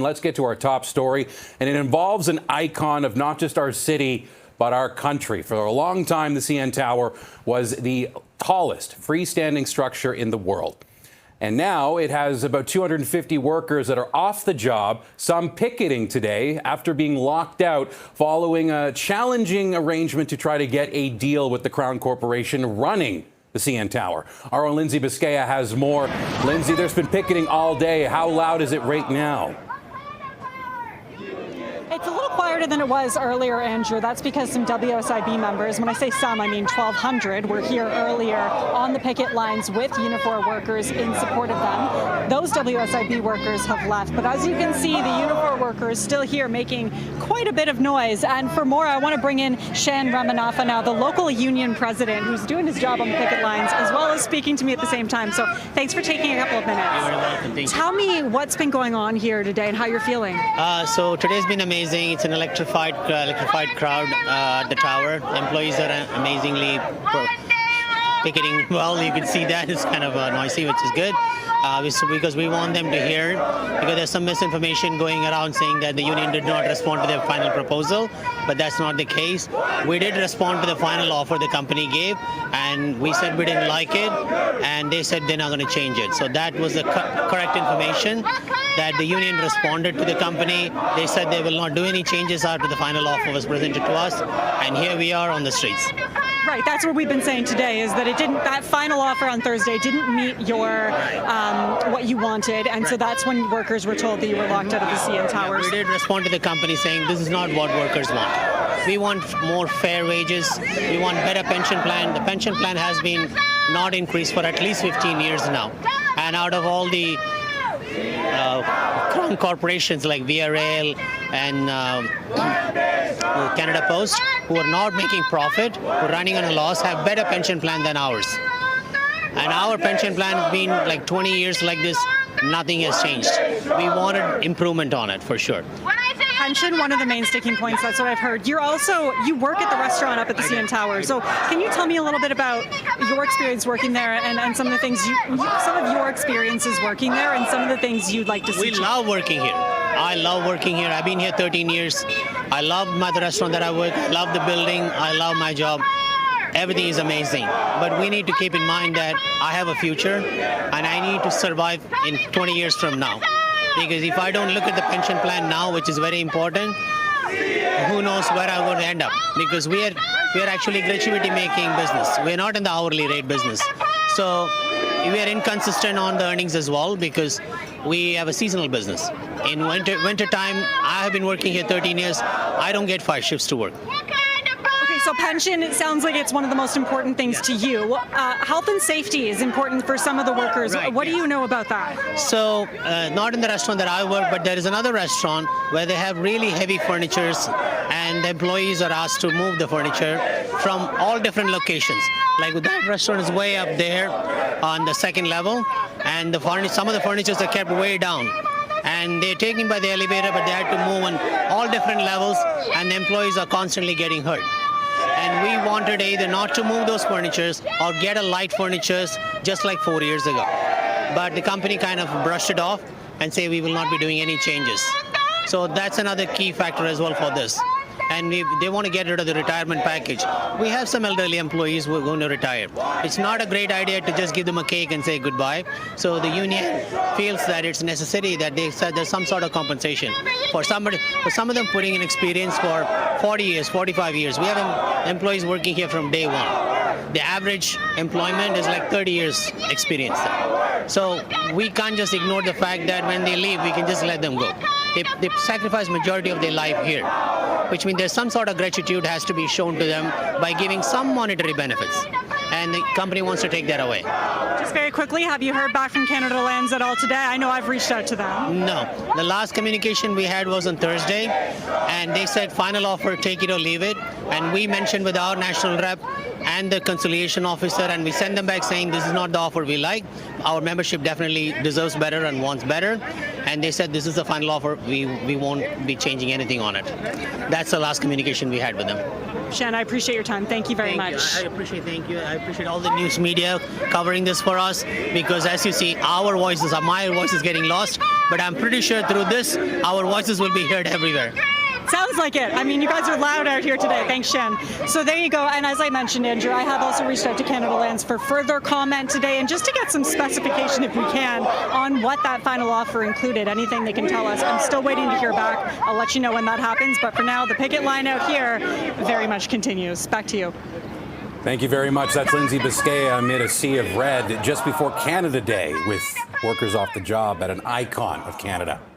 let's get to our top story. And it involves an icon of not just our city, but our country. For a long time, the CN Tower was the tallest freestanding structure in the world. And now it has about 250 workers that are off the job, some picketing today after being locked out following a challenging arrangement to try to get a deal with the Crown Corporation running the CN Tower. Our own Lindsay Biscaya has more. Lindsay, there's been picketing all day. How loud is it right now? It's a little quieter than it was earlier, Andrew. That's because some WSIB members, when I say some, I mean 1,200, were here earlier on the picket lines with Unifor workers in support of them. Those WSIB workers have left, but as you can see, the Unifor workers still here making quite a bit of noise. And for more, I want to bring in Shan Ramanatha now, the local union president, who's doing his job on the picket lines, as well as speaking to me at the same time. So thanks for taking a couple of minutes. You're welcome. Thank you. Tell me what's been going on here today and how you're feeling. So today's been amazing. It's an electrified crowd at the tower. Employees are amazingly picketing well. You can see that it's kind of noisy, which is good. Because we want them to hear, because there's some misinformation going around saying that the union did not respond to their final proposal, but that's not the case. We did respond to the final offer the company gave, and we said we didn't like it, and they said they're not going to change it. So that was the correct information, that the union responded to the company. They said they will not do any changes after the final offer was presented to us, and here we are on the streets. Right, that's what we've been saying today, is that that final offer on Thursday didn't meet your what you wanted, and so that's when workers were told that you were locked out of the CN Towers. We did respond to the company saying this is not what workers want. We want more fair wages. We want better pension plan. The pension plan has been not increased for at least 15 years now, and out of all the crown corporations like VRL and Canada Post, who are not making profit, who are running on a loss, have better pension plan than ours. And our pension plan has been like 20 years like this, nothing has changed. We wanted improvement on it, for sure. Pension, one of the main sticking points, that's what I've heard. You work at the restaurant up at the CN Tower. So can you tell me a little bit about your experience working there and some of the things, some of your experiences working there and some of the things you'd like to see? We love working here. I love working here. I've been here 13 years. I love the restaurant that I work. I love the building. I love my job. Everything is amazing. But we need to keep in mind that I have a future and I need to survive in 20 years from now. Because if I don't look at the pension plan now, which is very important, who knows where I'm going to end up? Because we are actually gratuity making business. We're not in the hourly rate business. So we are inconsistent on the earnings as well, because we have a seasonal business. In winter time, I have been working here 13 years. I don't get 5 shifts to work. So pension, it sounds like it's one of the most important things to you. Health and safety is important for some of the workers. Right, what do you know about that? So, not in the restaurant that I work, but there is another restaurant where they have really heavy furnitures, and the employees are asked to move the furniture from all different locations. Like that restaurant is way up there on the second level, and some of the furnitures are kept way down. And they're taken by the elevator, but they had to move on all different levels, and the employees are constantly getting hurt. And we wanted either not to move those furnitures or get a light furnitures just like 4 years ago. But the company kind of brushed it off and say we will not be doing any changes. So that's another key factor as well for this. And they want to get rid of the retirement package. We have some elderly employees who are going to retire. It's not a great idea to just give them a cake and say goodbye. So the union feels that it's necessary that they said there's some sort of compensation. For some of them putting in experience for 40 years, 45 years. We have employees working here from day one. The average employment is like 30 years experience. So we can't just ignore the fact that when they leave, we can just let them go. They sacrifice majority of their life here, which means there's some sort of gratitude has to be shown to them by giving some monetary benefits. And the company wants to take that away. Just very quickly, have you heard back from Canada Lands at all today? I know I've reached out to them. No. The last communication we had was on Thursday, and they said final offer, take it or leave it. And we mentioned with our national rep and the conciliation officer, and we sent them back saying this is not the offer we like. Our membership definitely deserves better and wants better. And they said this is the final offer. We won't be changing anything on it. That's the last communication we had with them. Shan, I appreciate your time. Thank you very much. Thank you. I appreciate all the news media covering this for us, because as you see, my voice is getting lost. but I'm pretty sure through this, our voices will be heard everywhere. Sounds like it. I mean, you guys are loud out here today. Thanks, Shen. So there you go. And as I mentioned, Andrew, I have also reached out to Canada Lands for further comment today and just to get some specification, if we can, on what that final offer included. Anything they can tell us. I'm still waiting to hear back. I'll let you know when that happens. But for now, the picket line out here very much continues. Back to you. Thank you very much. That's Lindsay Biscaya amid a sea of red just before Canada Day with workers off the job at an icon of Canada.